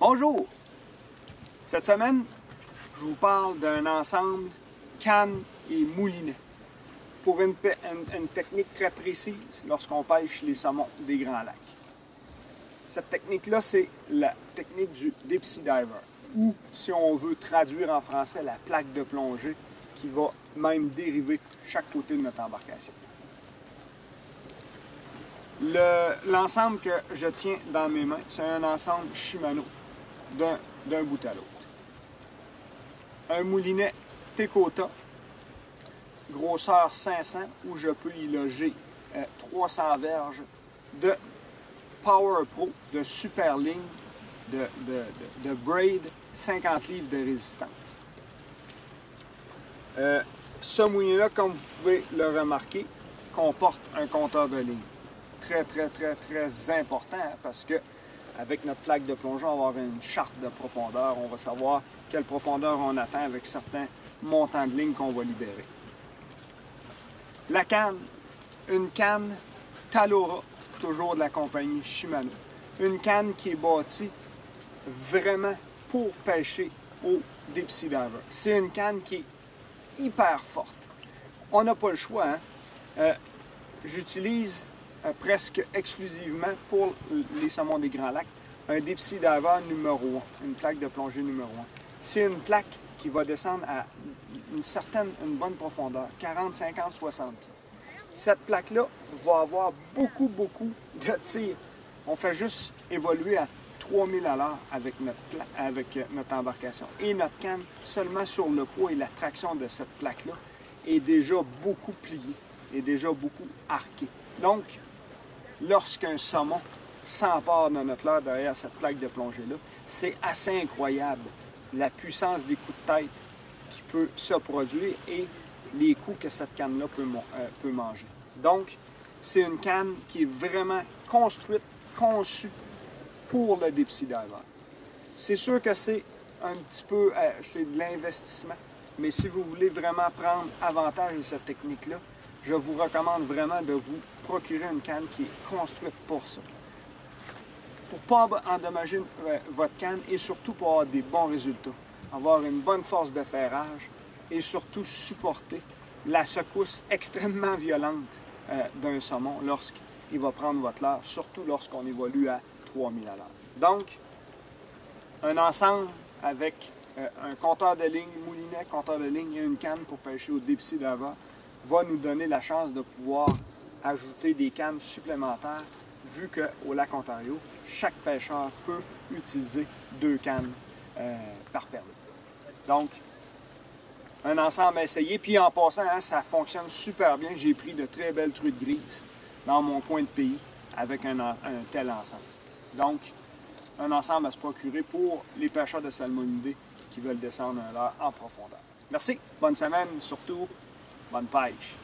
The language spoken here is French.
Bonjour! Cette semaine, je vous parle d'un ensemble canne et moulinet pour une technique très précise lorsqu'on pêche les saumons des Grands Lacs. Cette technique-là, c'est la technique du Deep Sea Diver, ou si on veut traduire en français, la plaque de plongée qui va même dériver chaque côté de notre embarcation. L'ensemble que je tiens dans mes mains, c'est un ensemble Shimano d'un bout à l'autre. Un moulinet Tekota, grosseur 500, où je peux y loger 300 verges de Power Pro, de super ligne, de braid, 50 livres de résistance. Ce moulinet-là, comme vous pouvez le remarquer, comporte un compteur de ligne. Très important, parce que avec notre plaque de plongée, on va avoir une charte de profondeur. On va savoir quelle profondeur on atteint avec certains montants de ligne qu'on va libérer. La canne, une canne Talora, toujours de la compagnie Shimano. Une canne qui est bâtie vraiment pour pêcher au Deep Sea Diver. C'est une canne qui est hyper forte. On n'a pas le choix, hein? J'utilise presque exclusivement pour les saumons des Grands Lacs un Deep Sea Diver numéro 1, une plaque de plongée numéro 1. C'est une plaque qui va descendre à une bonne profondeur, 40, 50, 60 pieds. Cette plaque-là va avoir beaucoup de tir. On fait juste évoluer à 3000 à l'heure avec notre embarcation. Et notre canne, seulement sur le poids et la traction de cette plaque-là, est déjà beaucoup pliée, est déjà beaucoup arquée. Donc, lorsqu'un saumon s'empare de notre leurre derrière cette plaque de plongée-là, c'est assez incroyable la puissance des coups de tête qui peut se produire et les coups que cette canne-là peut manger. Donc, c'est une canne qui est vraiment construite, conçue pour le Deep Sea Diver. C'est sûr que c'est un petit peu, c'est de l'investissement, mais si vous voulez vraiment prendre avantage de cette technique-là, je vous recommande vraiment de vous procurer une canne qui est construite pour ça. Pour ne pas endommager votre canne et surtout pour avoir des bons résultats. Avoir une bonne force de ferrage et surtout supporter la secousse extrêmement violente d'un saumon lorsqu'il va prendre votre leurre, surtout lorsqu'on évolue à 3000 à l'heure. Donc, un ensemble avec un compteur de ligne, moulinet, compteur de ligne et une canne pour pêcher au Deep Sea Diver va nous donner la chance de pouvoir ajouter des cannes supplémentaires, vu qu'au lac Ontario, chaque pêcheur peut utiliser 2 cannes par permis. Donc, un ensemble à essayer. Puis en passant, hein, ça fonctionne super bien. J'ai pris de très belles truites grises dans mon coin de pays avec un tel ensemble. Donc, un ensemble à se procurer pour les pêcheurs de salmonidés qui veulent descendre un leurre en profondeur. Merci, bonne semaine, surtout bonne pêche.